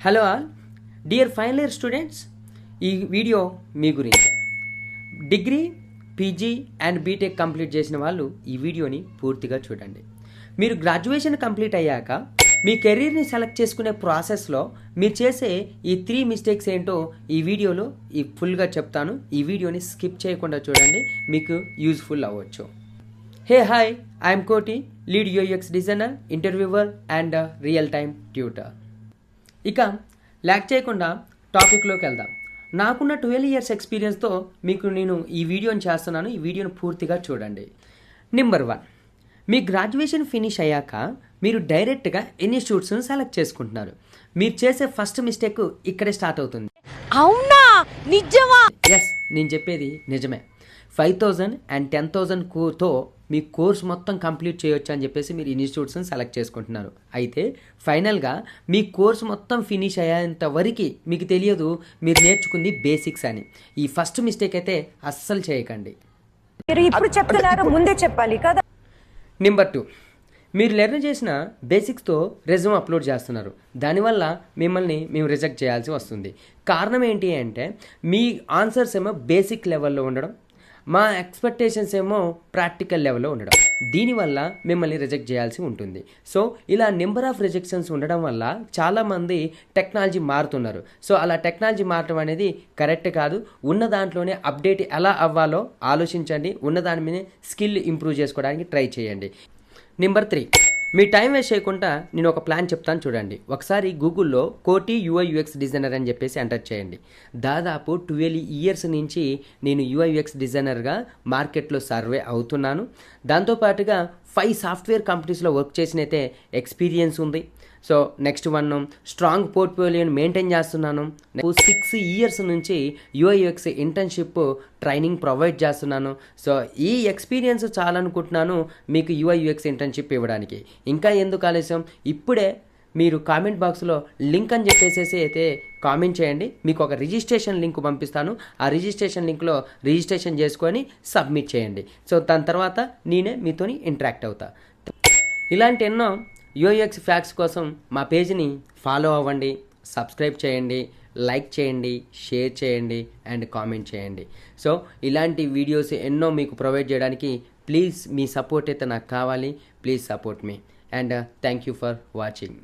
Hello all dear final year students, ఈ video మీ గురించి. Degree, PG and BTech complete చేసిన వాళ్ళు ఈ వీడియోని పూర్తిగా చూడండి. మీరు గ్రాడ్యుయేషన్ కంప్లీట్ అయ్యాక మీ కెరీర్ని సెలెక్ట్ చేసుకునే ప్రాసెస్లో మీరు చేసే ఈ 3 మిస్టేక్స్ ఏంటో ఈ వీడియోలో ఫుల్గా చెప్తాను. ఈ వీడియోని స్కిప్ చేయకుండా చూడండి, మీకు యూజ్ఫుల్ అవ్వచ్చు. హే హాయ్, ఐఎమ్ కోటి, lead UX designer, interviewer and real time tutor. ఇక ల్యాక్ చేయకుండా టాపిక్లోకి వెళ్దాం. నాకున్న 12 ఇయర్స్ ఎక్స్పీరియన్స్తో మీకు నేను ఈ వీడియోని చేస్తున్నాను. ఈ వీడియోని పూర్తిగా చూడండి. నెంబర్ 1, మీ గ్రాడ్యుయేషన్ ఫినిష్ అయ్యాక మీరు డైరెక్ట్గా ఇన్స్టిట్యూట్స్ని సెలెక్ట్ చేసుకుంటున్నారు. మీరు చేసే ఫస్ట్ మిస్టేక్ ఇక్కడే స్టార్ట్ అవుతుంది. అవునా? నిజమా? ఎస్, నేను చెప్పేది నిజమే. 5,000 and 10,000తో మీ కోర్స్ మొత్తం కంప్లీట్ చేయొచ్చు అని చెప్పేసి మీరు ఇన్స్టిట్యూట్స్ని సెలెక్ట్ చేసుకుంటున్నారు. అయితే ఫైనల్గా మీ కోర్స్ మొత్తం ఫినిష్ అయ్యేంత వరకు మీకు తెలియదు మీరు నేర్చుకుంది బేసిక్స్ అని. ఈ ఫస్ట్ మిస్టేక్ అయితే అస్సలు చేయకండి. మీరు ఇప్పుడు చెప్తున్నారు, ముందే చెప్పాలి కదా. నెంబర్ 2, మీరు లెర్న్ చేసిన బేసిక్స్తో రెజ్యూమ్ అప్లోడ్ చేస్తున్నారు. దానివల్ల మేము రిజెక్ట్ చేయాల్సి వస్తుంది. కారణం ఏంటి అంటే మీ ఆన్సర్స్ ఏమో బేసిక్ లెవెల్లో ఉండడం, మా ఎక్స్పెక్టేషన్స్ ఏమో ప్రాక్టికల్ లెవెల్లో ఉండడం. దీనివల్ల మిమ్మల్ని రిజెక్ట్ చేయాల్సి ఉంటుంది. సో ఇలా నెంబర్ ఆఫ్ రిజెక్షన్స్ ఉండడం వల్ల చాలామంది టెక్నాలజీ మారుతున్నారు. సో అలా టెక్నాలజీ మారడం అనేది కరెక్ట్ కాదు. ఉన్న దాంట్లోనే అప్డేట్ ఎలా అవ్వాలో ఆలోచించండి. ఉన్న దాని మీద స్కిల్ ఇంప్రూవ్ చేసుకోవడానికి ట్రై చేయండి. నెంబర్ 3, మీ టైం వేస్ట్ చేయకుండా నేను ఒక ప్లాన్ చెప్తాను చూడండి. ఒకసారి గూగుల్లో కోటి UI UX డిజైనర్ అని చెప్పేసి ఎంటర్ చేయండి. దాదాపు 12 ఇయర్స్ నుంచి నేను UI UX డిజైనర్గా మార్కెట్లో సర్వే అవుతున్నాను. దాంతోపాటుగా 5 సాఫ్ట్వేర్ కంపెనీస్లో వర్క్ చేసినైతే ఎక్స్పీరియన్స్ ఉంది. సో నెక్స్ట్ 1, స్ట్రాంగ్ పోర్ట్ఫోలియోని మెయింటైన్ చేస్తున్నాను. 6 ఇయర్స్ నుంచి UI UX internship training provide చేస్తున్నాను. సో ఈ ఎక్స్పీరియన్స్ చాలనుకుంటున్నాను మీకు UI UX ఇంటర్న్షిప్ ఇవ్వడానికి. ఇంకా ఎందుకు ఆలస్యం, ఇప్పుడే మీరు కామెంట్ బాక్స్లో లింక్ అని చెప్పేసి అయితే కామెంట్ చేయండి. మీకు ఒక రిజిస్ట్రేషన్ లింక్ పంపిస్తాను. ఆ రిజిస్ట్రేషన్ లింక్లో రిజిస్ట్రేషన్ చేసుకొని సబ్మిట్ చేయండి. సో దాని తర్వాత నేనే మీతోని ఇంటరాక్ట్ అవుతా. ఇలాంటి ఎన్నో UX ఫ్యాక్ట్స్ కోసం మా పేజ్ని ఫాలో అవ్వండి, సబ్స్క్రైబ్ చేయండి, లైక్ చేయండి, షేర్ చేయండి అండ్ కామెంట్ చేయండి. సో ఇలాంటి వీడియోస్ ఎన్నో మీకు ప్రొవైడ్ చేయడానికి ప్లీజ్ మీ సపోర్ట్ అయితే నాకు కావాలి. Please support me and thank you for watching.